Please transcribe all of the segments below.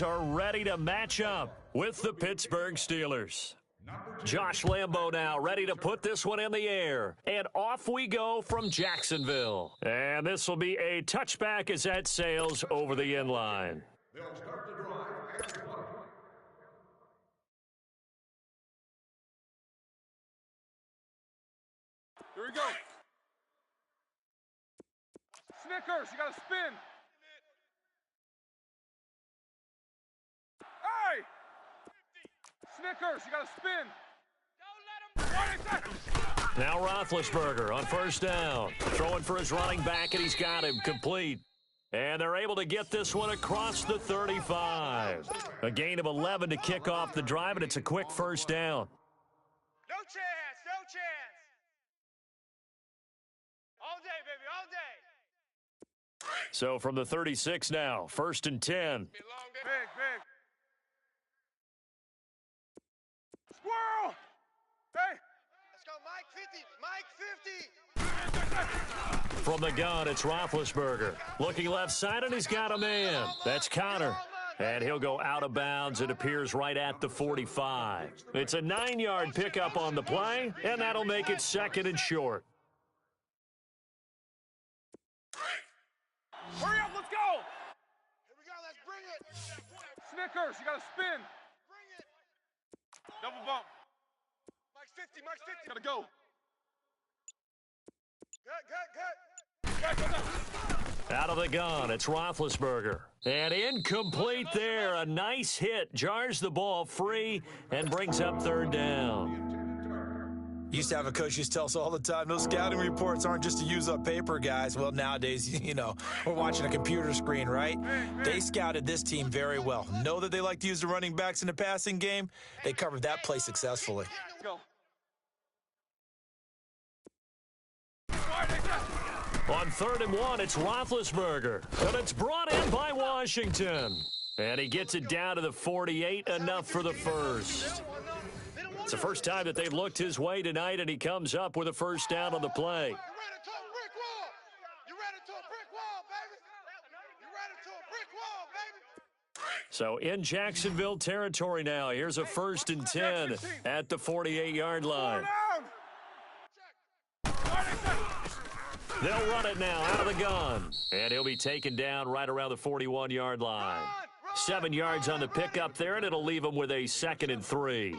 Are ready to match up with the Pittsburgh Steelers. Josh Lambo now ready to put this one in the air. And off we go from Jacksonville. And this will be a touchback as that sails over the end line. They'll start the drive at the punt. Here we go. Snickers, you got to spin. Hey! Snickers, you got to spin. Don't let him. Now Roethlisberger on first down. Throwing for his running back, and he's got him complete. And they're able to get this one across the 35. A gain of 11 to kick off the drive, and it's a quick first down. No chance, no chance. All day, baby, all day. So from the 36 now, 1st and 10. Big. Squirrel! Hey! Let's go, Mike 50. From the gun, it's Roethlisberger. Looking left side, and he's got a man. That's Connor. And he'll go out of bounds. It appears right at the 45. It's a 9-yard pickup on the play, and that'll make it 2nd and short. Hurry up, let's go! Here we go, let's bring it. Snickers, you got to spin. Bring it. Double bump. Mike's 50. Gotta go. Good. Out of the gun, it's Roethlisberger. And incomplete there. A nice hit. Jars the ball free and brings up 3rd down. Used to have a coach used to tell us all the time, those scouting reports aren't just to use up paper, guys. Well, nowadays, we're watching a computer screen, right? They scouted this team very well. Know that they like to use the running backs in the passing game. They covered that play successfully. Go. On 3rd and 1, it's Roethlisberger. And it's brought in by Washington. And he gets it down to the 48, enough for the first. It's the first time that they've looked his way tonight, and he comes up with a first down on the play. You ran into a brick wall, baby. So in Jacksonville territory now. Here's a 1st and 10 at the 48-yard line. They'll run it now out of the gun. And he'll be taken down right around the 41-yard line. 7 yards on the pickup there, and it'll leave him with a 2nd and 3.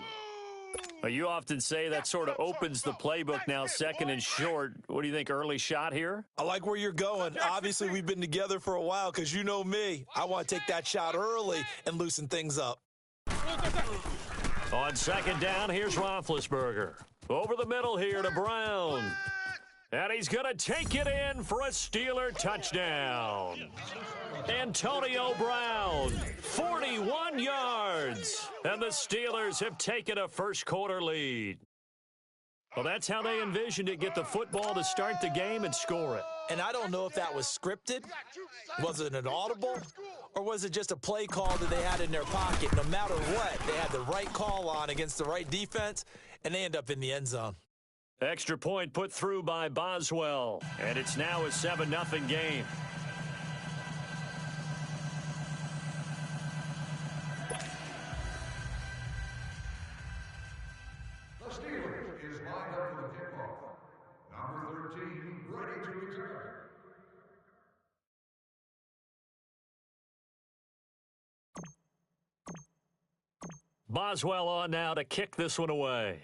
You often say that sort of opens the playbook now, 2nd and short. What do you think, early shot here? I like where you're going. Obviously, we've been together for a while because you know me. I want to take that shot early and loosen things up. On 2nd down, here's Roethlisberger. Over the middle here to Brown. And he's going to take it in for a Steeler touchdown. Antonio Brown, 41 yards. And the Steelers have taken a first-quarter lead. Well, that's how they envisioned it, get the football to start the game and score it. And I don't know if that was scripted. Was it an audible? Or was it just a play call that they had in their pocket? No matter what, they had the right call on against the right defense, and they end up in the end zone. Extra point put through by Boswell. And it's now a 7-0 game. The Steelers is lined up for the kickoff. Number 13, ready to return. Boswell on now to kick this one away.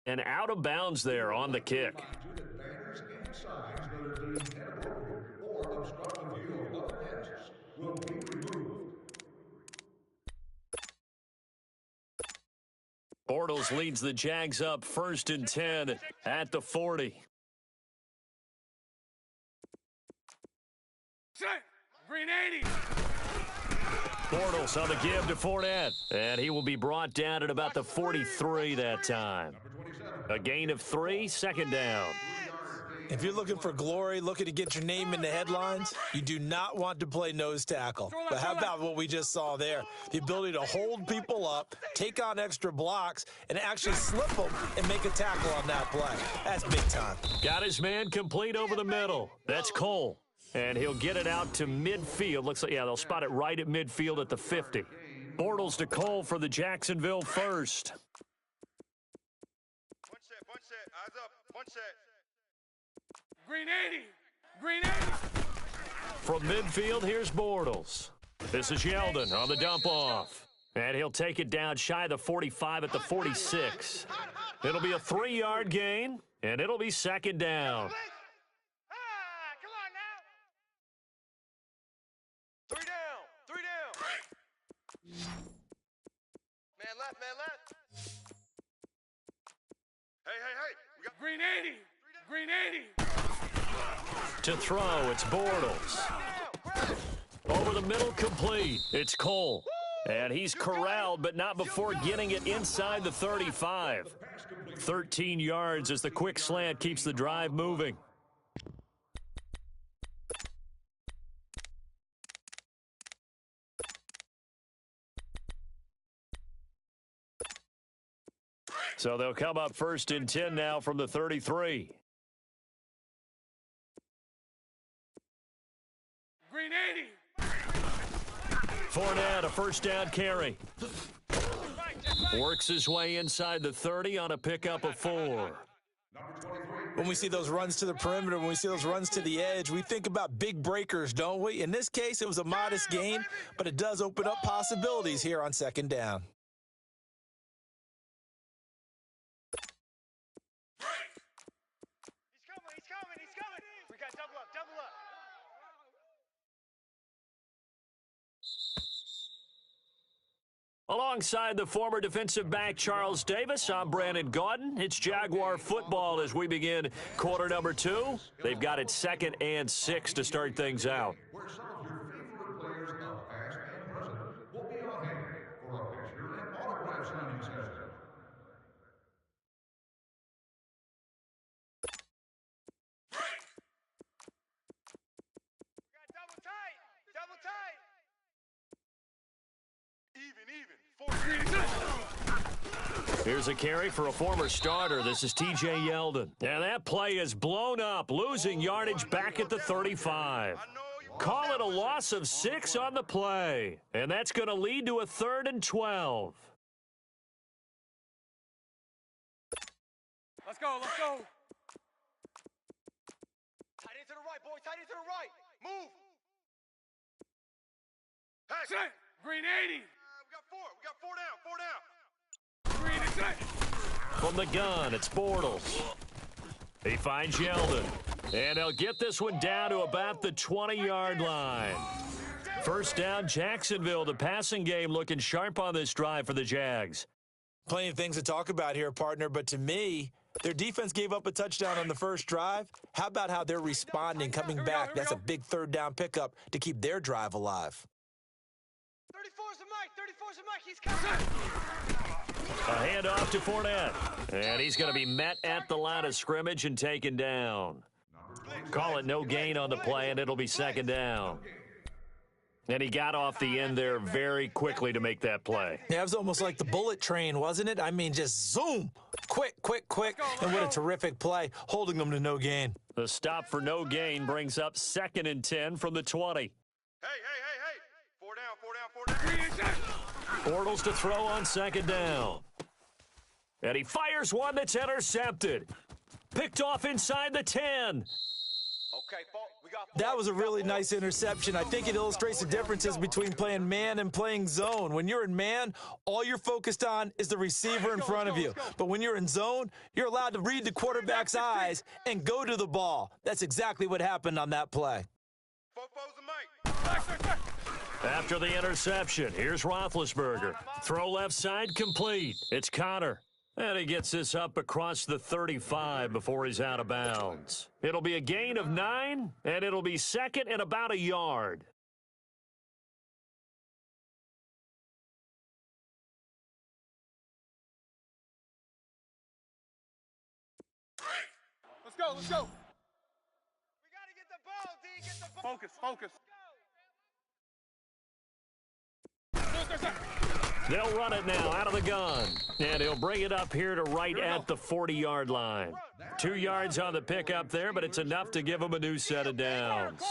And out of bounds there on the kick. Bortles leads the Jags up 1st and 10 at the 40. Green 80. Bortles on the give to Fournette. And he will be brought down at about the 43 that time. A gain of 3, 2nd down. If you're looking for glory, looking to get your name in the headlines, you do not want to play nose tackle. But how about what we just saw there? The ability to hold people up, take on extra blocks, and actually slip them and make a tackle on that play. That's big time. Got his man complete over the middle. That's Cole. And he'll get it out to midfield. Looks like, yeah, they'll spot it right at midfield at the 50. Bortles to Cole for the Jacksonville first. One set, eyes up, one set. Green 80. Green 80. From midfield, here's Bortles. This is Yeldon on the dump off. And he'll take it down shy of the 45 at the 46. It'll be a 3-yard gain, and it'll be second down. Come on now. 3 down. Man left. Hey. We got Green 80. Green 80. To throw, it's Bortles. Over the middle, complete. It's Cole. And he's corralled, but not before getting it inside the 35. 13 yards as the quick slant keeps the drive moving. So they'll come up first and 10 now from the 33. Green 80. Fournette, a first down carry. Works his way inside the 30 on a pickup of 4. When we see those runs to the perimeter, when we see those runs to the edge, we think about big breakers, don't we? In this case, it was a modest gain, but it does open up possibilities here on second down. He's coming. We got double up. Alongside the former defensive back Charles Davis, I'm Brandon Gaudin. It's Jaguar football as we begin quarter number 2. They've got it 2nd and 6 to start things out. Where some of your favorite players of past and present will be on hand for a picture and autograph signing session. We got double tight. Even. Here's a carry for a former starter. This is T.J. Yeldon. And that play is blown up, losing yardage back at the 35. Call it a loss of 6 on the play. And that's going to lead to a 3rd and 12. Let's go. Tight into the right, boy. Tight into the right. Move. Hey. Set. Green 80. We got 4 down. Green is set. From the gun, it's Bortles. He finds Yeldon. And he'll get this one down to about the 20-yard line. First down, Jacksonville. The passing game looking sharp on this drive for the Jags. Plenty of things to talk about here, partner, but to me, their defense gave up a touchdown on the first drive. How about how they're responding, coming back? That's a big 3rd down pickup to keep their drive alive. 34's the Mike. He's coming. A handoff to Fournette. And he's going to be met at the line of scrimmage and taken down. Call it no gain on the play, and it'll be 2nd down. And he got off the end there very quickly to make that play. Yeah, it was almost like the bullet train, wasn't it? I mean, just zoom. Quick. And what a terrific play, holding them to no gain. The stop for no gain brings up 2nd and 10 from the 20. Hey. 4 down. Bortles to throw on 2nd down. And he fires one that's intercepted. Picked off inside the 10. Okay, we got 4. That was a really nice interception. I think it illustrates the differences between playing man and playing zone. When you're in man, all you're focused on is the receiver in front of you. But when you're in zone, you're allowed to read the quarterback's eyes and go to the ball. That's exactly what happened on that play. Four's the Mike. After the interception, here's Roethlisberger. Throw left side complete. It's Connor. And he gets this up across the 35 before he's out of bounds. It'll be a gain of 9, and it'll be 2nd and about a yard. Let's go. Focus, focus. They'll run it now out of the gun. And he'll bring it up here to right at the 40-yard line. 2 yards on the pickup there, but it's enough to give him a new set of downs.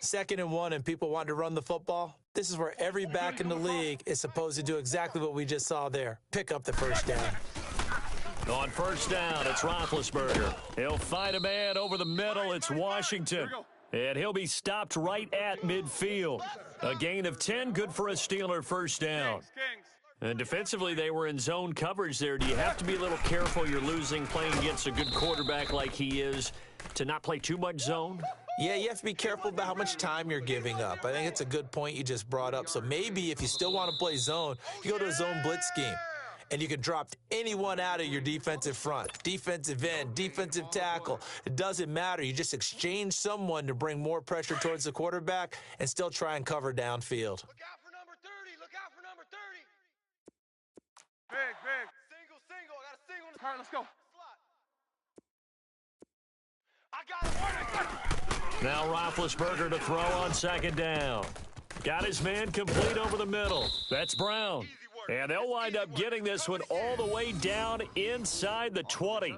2nd and 1 and people want to run the football. This is where every back in the league is supposed to do exactly what we just saw there. Pick up the first down. On first down, it's Roethlisberger. He'll find a man over the middle. It's Washington. And he'll be stopped right at midfield. A gain of 10, good for a Steeler first down. And defensively, they were in zone coverage there. Do you have to be a little careful you're losing playing against a good quarterback like he is to not play too much zone? Yeah, you have to be careful about how much time you're giving up. I think it's a good point you just brought up. So maybe if you still want to play zone, you go to a zone blitz scheme. And you can drop anyone out of your defensive front, defensive end, defensive tackle. It doesn't matter. You just exchange someone to bring more pressure towards the quarterback and still try and cover downfield. Look out for number 30. Look out for number 30. Big, big. Single, single. I got a single. All right, let's go. Slot. I got it. Now Roethlisberger to throw on 2nd down. Got his man complete over the middle. That's Brown. And they'll wind up getting this one all the way down inside the 20.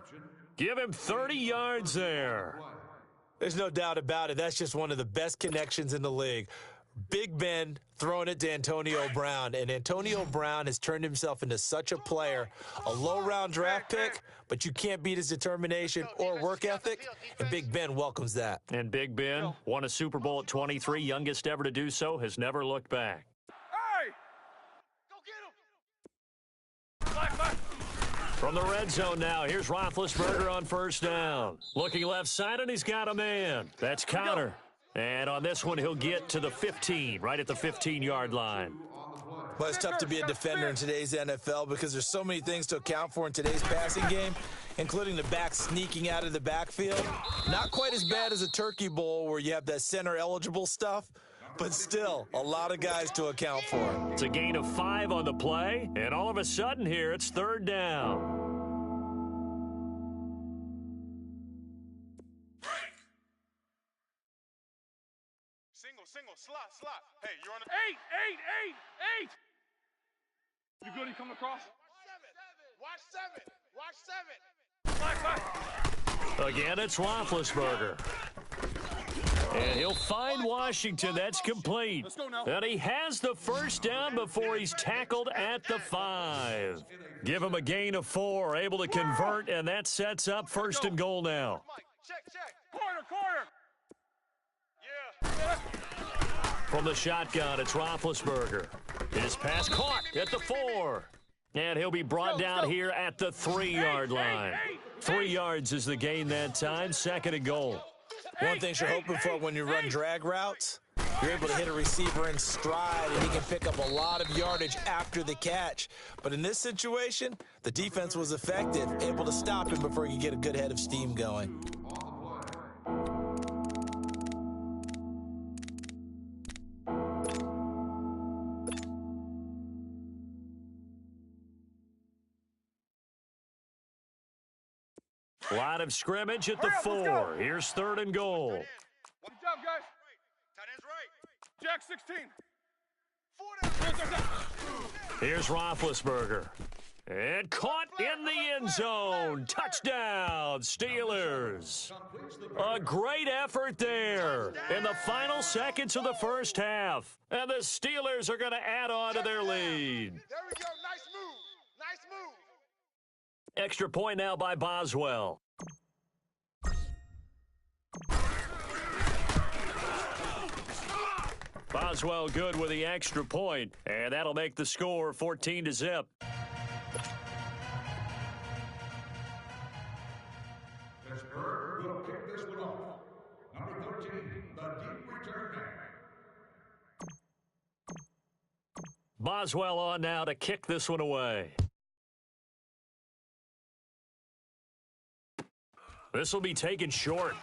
Give him 30 yards there. There's no doubt about it. That's just one of the best connections in the league. Big Ben throwing it to Antonio Brown. And Antonio Brown has turned himself into such a player. A low-round draft pick, but you can't beat his determination or work ethic. And Big Ben welcomes that. And Big Ben won a Super Bowl at 23, youngest ever to do so, has never looked back. From the red zone now, here's Roethlisberger on first down. Looking left side, and he's got a man. That's Connor. And on this one, he'll get to the 15, right at the 15-yard line. Well, it's tough to be a defender in today's NFL because there's so many things to account for in today's passing game, including the back sneaking out of the backfield. Not quite as bad as a turkey bowl where you have that center-eligible stuff, but still a lot of guys to account for. It's a gain of 5 on the play, and all of a sudden here, it's 3rd down. Single, slot. Hey, you're on the 8. You good? He coming across? Watch 7. Again, it's Roethlisberger. And he'll find Washington. That's complete. Let's go now. And he has the first down before he's tackled at the 5. Give him a gain of 4, able to convert, and that sets up 1st and goal now. Check. Corner. Yeah. From the shotgun, it's Roethlisberger. His pass caught at the 4. And he'll be brought down here at the 3-yard line. 3 yards is the gain that time, 2nd and goal. One thing you're hoping for when you run drag routes, you're able to hit a receiver in stride, and he can pick up a lot of yardage after the catch. But in this situation, the defense was effective, able to stop him before he could get a good head of steam going. Line of scrimmage at the 4. Here's 3rd and goal. Good job, guys. Tight end's right. Jack 16. 4 down. Here's Roethlisberger. And caught in the end zone. Touchdown, Steelers. A great effort there in the final seconds of the first half. And the Steelers are going to add on to their lead. There we go. Nice move. Extra point now by Boswell. Boswell good with the extra point, and that'll make the score 14-0. Pittsburgh will kick this one off. Number 13, the deep return man. Boswell on now to kick this one away. This will be taken short.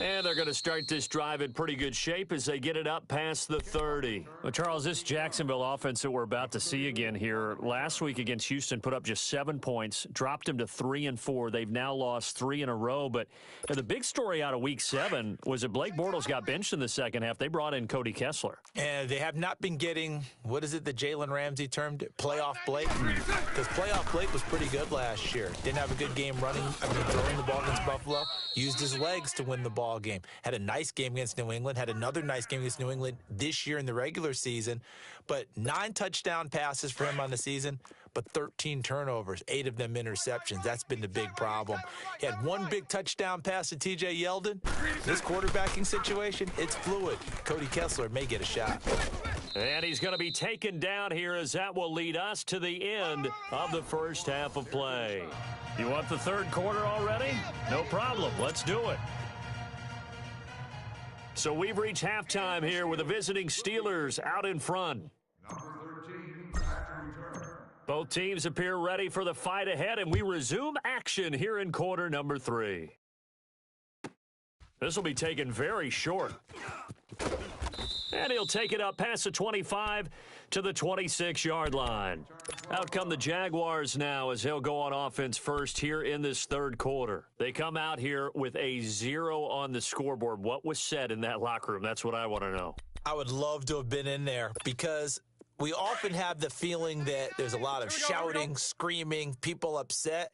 And they're going to start this drive in pretty good shape as they get it up past the 30. Well, Charles, this Jacksonville offense that we're about to see again here, last week against Houston put up just 7 points, dropped them to 3-4. They've now lost 3 in a row. But the big story out of Week 7 was that Blake Bortles got benched in the second half. They brought in Cody Kessler. And they have not been getting, what is it that Jalen Ramsey termed it, playoff Blake? Because playoff Blake was pretty good last year. Didn't have a good game throwing the ball against Buffalo. Used his legs to win the ball game. Had a nice game against New England. Had another nice game against New England this year in the regular season. But 9 touchdown passes for him on the season, but 13 turnovers, 8 of them interceptions. That's been the big problem. He had 1 big touchdown pass to T.J. Yeldon. This quarterbacking situation, it's fluid. Cody Kessler may get a shot. And he's going to be taken down here as that will lead us to the end of the first half of play. You want the third quarter already? No problem. Let's do it. So we've reached halftime here with the visiting Steelers out in front. Number 13, back to return. Both teams appear ready for the fight ahead, and we resume action here in quarter number 3. This will be taken very short. And he'll take it up past the 25 to the 26-yard line. Out come the Jaguars now as they'll go on offense first here in this third quarter. They come out here with a 0 on the scoreboard. What was said in that locker room? That's what I want to know. I would love to have been in there because we often have the feeling that there's a lot of shouting, screaming, people upset.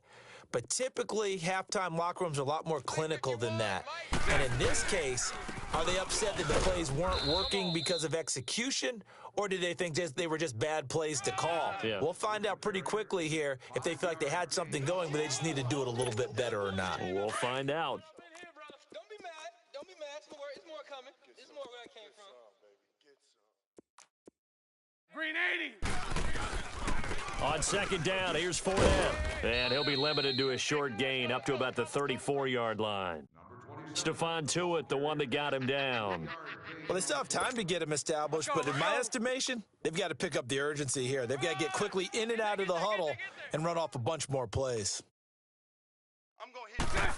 But typically, halftime locker rooms are a lot more clinical than that. And in this case, are they upset that the plays weren't working because of execution, or do they think they were just bad plays to call? Yeah. We'll find out pretty quickly here if they feel like they had something going, but they just need to do it a little bit better or not. We'll find out. Don't be mad. Don't be mad. It's more coming. It's more where I came from. Green 80. On second down, here's Fournette. And he'll be limited to a short gain up to about the 34-yard line. Stephon Tuitt, the one that got him down. Well, they still have time to get him established, but in my estimation, they've got to pick up the urgency here. They've got to get quickly in and out of the huddle and run off a bunch more plays. I'm going to hit that.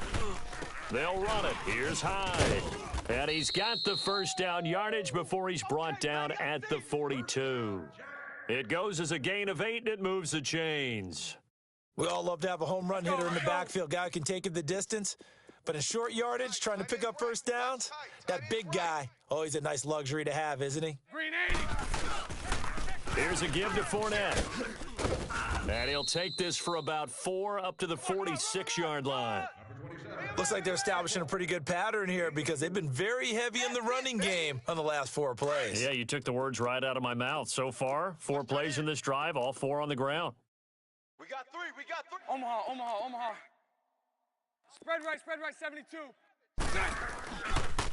They'll run it. Here's Hyde. And he's got the first down yardage before he's brought down at the 42. It goes as a gain of 8, and it moves the chains. We all love to have a home run hitter in the backfield, guy who can take it the distance. But in short yardage, trying to pick up first downs, that big guy, always a nice luxury to have, isn't he? Green 80. Here's a give to Fournette. And he'll take this for about 4 up to the 46-yard line. Looks like they're establishing a pretty good pattern here because they've been very heavy in the running game on the last 4 plays. Yeah, you took the words right out of my mouth. So far, 4 plays in this drive, all 4 on the ground. We got 3. Omaha. Spread right, 72.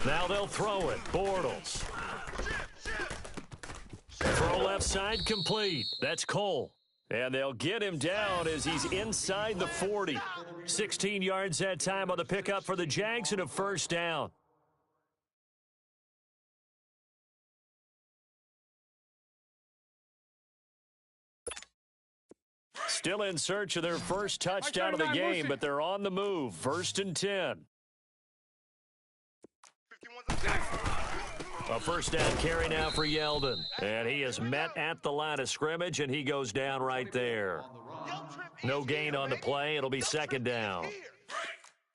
Now they'll throw it. Bortles. Throw left side complete. That's Cole. And they'll get him down as he's inside the 40. 16 yards that time on the pickup for the Jags and a first down. Still in search of their first touchdown of the game, but they're on the move. 1st and 10. A first down carry now for Yeldon. And he is met at the line of scrimmage, and he goes down right there. No gain on the play. It'll be 2nd down.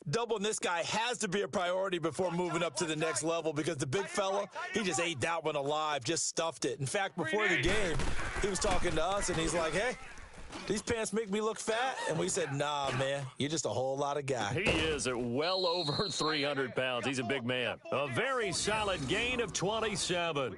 Doubling this guy has to be a priority before moving up to the next level because the big fella, he just ate that one alive, just stuffed it. In fact, before the game, he was talking to us, and he's like, hey, these pants make me look fat? And we said, nah, man, you're just a whole lot of guy. He is at well over 300 pounds. He's a big man. A very solid gain of 27.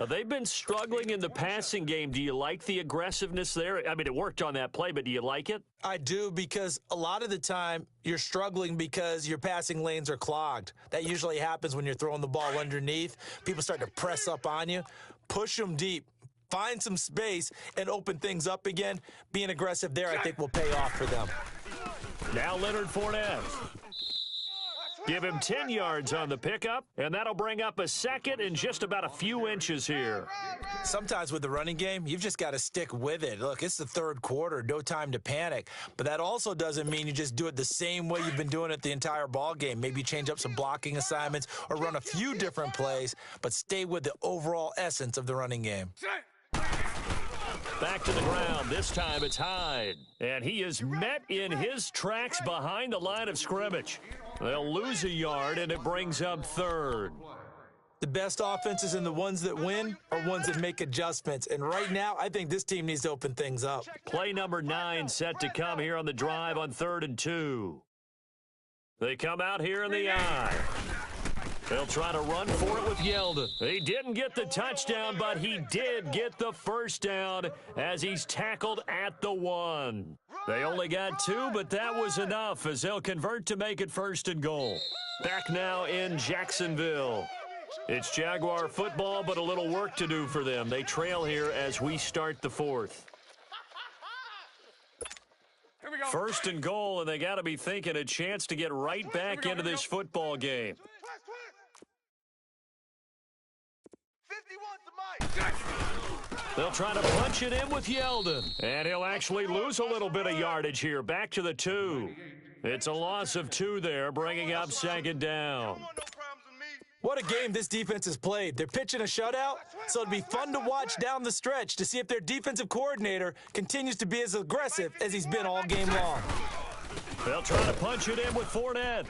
They've been struggling in the passing game. Do you like the aggressiveness there? I mean, it worked on that play, but do you like it? I do, because a lot of the time you're struggling because your passing lanes are clogged. That usually happens when you're throwing the ball underneath. People start to press up on you. Push them deep. Find some space and open things up again. Being aggressive there, I think, will pay off for them. Now Leonard Fournette. Give him 10 yards on the pickup, and that'll bring up a second in just about a few inches here. Sometimes with the running game, you've just got to stick with it. Look, it's the third quarter, no time to panic. But that also doesn't mean you just do it the same way you've been doing it the entire ball game. Maybe change up some blocking assignments or run a few different plays, but stay with the overall essence of the running game. Back to the ground. This time it's Hyde. And he is met in his tracks behind the line of scrimmage. They'll lose a yard, and it brings up third. The best offenses and the ones that win are ones that make adjustments. And right now, I think this team needs to open things up. Play number 9 set to come here on the drive on 3rd and 2. They come out here in the eye. They'll try to run for it with Yeldon. He didn't get the touchdown, but he did get the first down as he's tackled at the 1. They only got 2, but that was enough as they'll convert to make it 1st and goal. Back now in Jacksonville. It's Jaguar football, but a little work to do for them. They trail here as we start the 4th. 1st and goal, and they got to be thinking a chance to get right back into this football game. They'll try to punch it in with Yeldon, and he'll actually lose a little bit of yardage here. Back to the 2. It's a loss of 2 there, bringing up 2nd down. What a game this defense has played. They're pitching a shutout, so it'd be fun to watch down the stretch to see if their defensive coordinator continues to be as aggressive as he's been all game long. They'll try to punch it in with Fournette.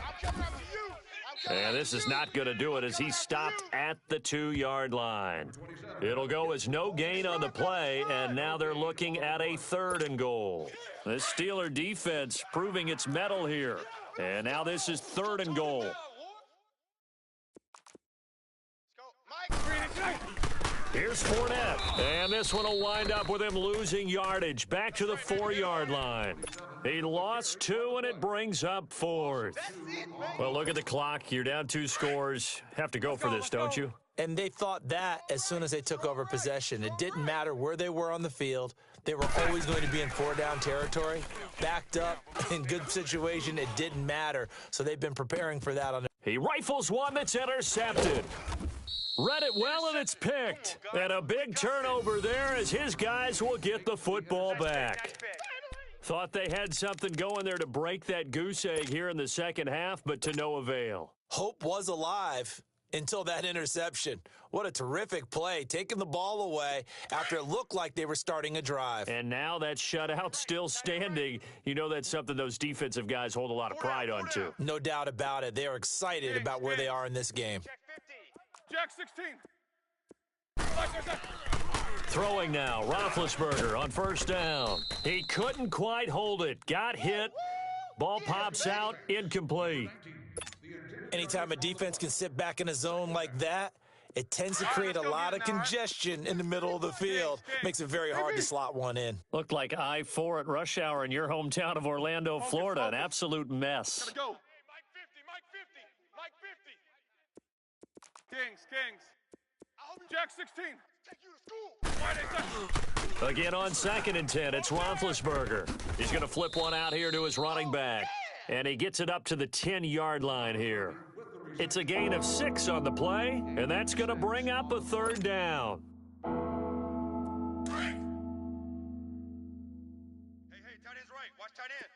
And this is not going to do it as he's stopped at the 2-yard line. It'll go as no gain on the play, and now they're looking at a 3rd and goal. The Steeler defense proving its mettle here. And now this is 3rd and goal. Here's Fournette, and this one will wind up with him losing yardage. Back to the 4-yard line. He lost 2, and it brings up 4th. Well, look at the clock. You're down 2 scores. Have to go for this, don't you? And they thought that as soon as they took over possession. It didn't matter where they were on the field. They were always going to be in 4-down territory. Backed up, in good situation, it didn't matter. So they've been preparing for that. He rifles one that's intercepted. Read it well, and it's picked. And a big turnover there as his guys will get the football back. Thought they had something going there to break that goose egg here in the second half, but to no avail. Hope was alive until that interception. What a terrific play, taking the ball away after it looked like they were starting a drive. And now that shutout still standing. You know that's something those defensive guys hold a lot of pride on, too. No doubt about it. They are excited about where they are in this game. Jack 16. Throwing now, Roethlisberger on 1st down. He couldn't quite hold it. Got hit. Ball pops out, incomplete. Anytime a defense can sit back in a zone like that, it tends to create a lot of congestion in the middle of the field. Makes it very hard to slot one in. Looked like I-4 at rush hour in your hometown of Orlando, Florida. An absolute mess. Gotta go. Mike 50. Kings. Jack 16. Take you to school. Again on 2nd and 10, it's Roethlisberger. He's going to flip one out here to his running back. And he gets it up to the 10-yard line here. It's a gain of 6 on the play, and that's going to bring up a 3rd down. Hey, tight end's right. Watch tight end.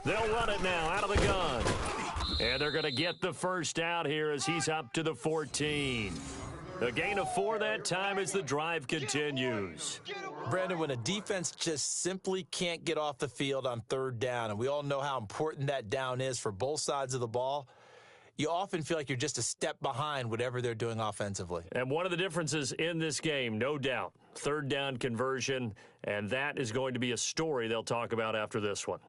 They'll run it now out of the gun. And they're going to get the first down here as he's up to the 14. A gain of 4 that time as the drive continues. Brandon, when a defense just simply can't get off the field on 3rd down, and we all know how important that down is for both sides of the ball, you often feel like you're just a step behind whatever they're doing offensively. And one of the differences in this game, no doubt, 3rd down conversion, and that is going to be a story they'll talk about after this one.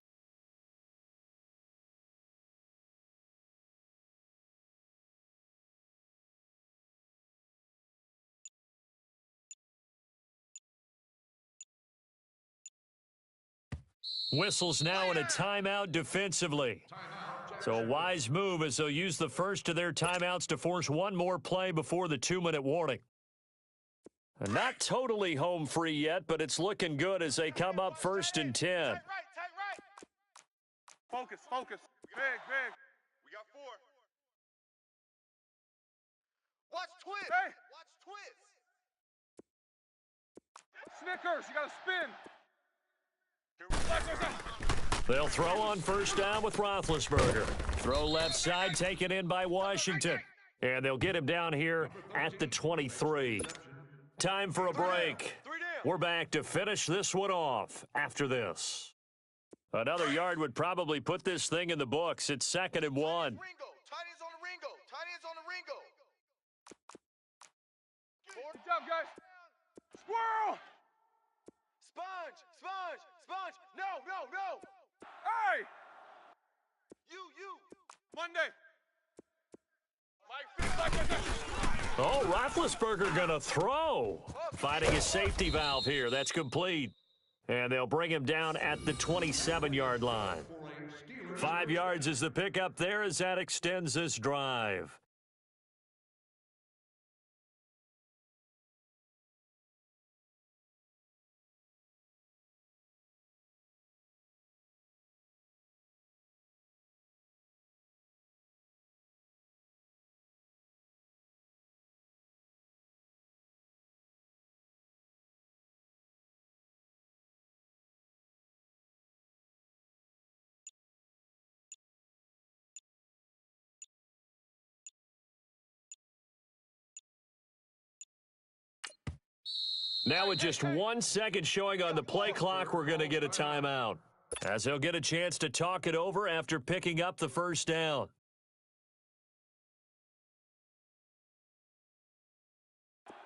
Whistles now in a timeout defensively. So a wise move as they'll use the first of their timeouts to force one more play before the 2-minute warning. Not totally home free yet, but it's looking good as they come up 1st and 10. Focus, focus. Big, big. We got 4. Watch twist. Hey. Watch twist. Snickers, you gotta spin. They'll throw on first down with Roethlisberger. Throw left side, taken in by Washington. And they'll get him down here at the 23. Time for a break. We're back to finish this one off after this. Another yard would probably put this thing in the books. It's 2nd and 1. Tight ends on the Ringo. Tight ends on the Ringo. Good job, guys. Squirrel. Sponge. Sponge. Sponge. No, no, no. Hey. You. Monday. Oh, Roethlisberger gonna throw. Finding a safety valve here. That's complete. And they'll bring him down at the 27-yard line. 5 yards is the pickup there as that extends this drive. Now with just 1 second showing on the play clock, we're going to get a timeout, as they'll get a chance to talk it over after picking up the first down.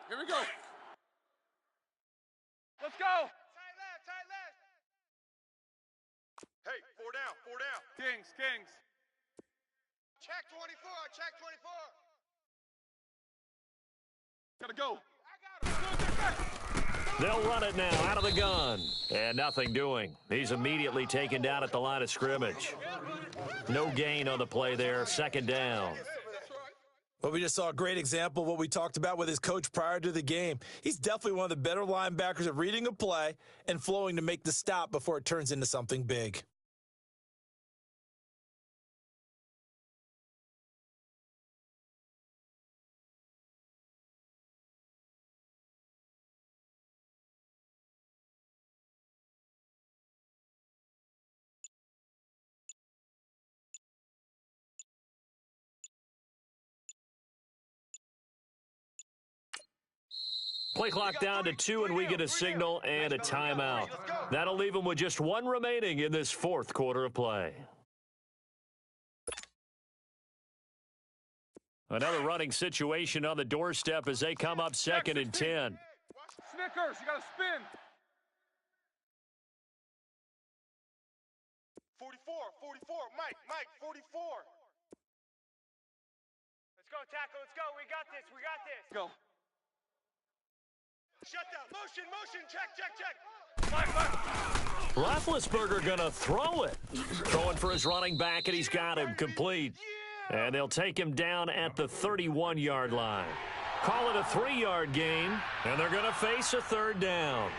Here we go. Let's go. Tight left. Hey, 4 down. Kings. Check 24. Check 24. Gotta go. They'll run it now out of the gun. And nothing doing. He's immediately taken down at the line of scrimmage. No gain on the play there. 2nd down. Well, we just saw a great example of what we talked about with his coach prior to the game. He's definitely one of the better linebackers at reading a play and flowing to make the stop before it turns into something big. Play clock down to 2, and we get a signal and a timeout. That'll leave them with just 1 remaining in this 4th quarter of play. Another running situation on the doorstep as they come up 2nd and 10. Snickers, you gotta spin. 44. Mike, 44. Let's go, tackle. Let's go. We got this. Go. Shut down. Motion. Check. Roethlisberger gonna throw it. Throwing for his running back, and he's got him complete. And they'll take him down at the 31-yard line. Call it a 3-yard gain, and they're gonna face a 3rd down.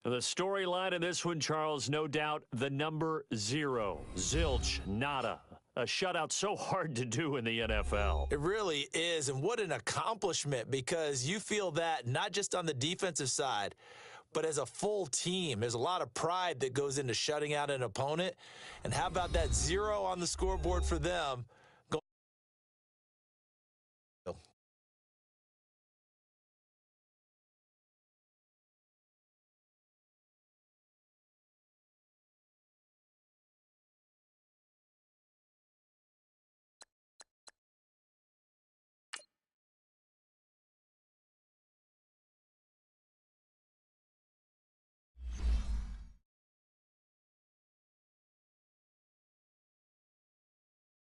The storyline in this one, Charles, no doubt the number 0. Zilch, nada. A shutout so hard to do in the NFL. It really is, and what an accomplishment, because you feel that not just on the defensive side, but as a full team. There's a lot of pride that goes into shutting out an opponent. And how about that 0 on the scoreboard for them?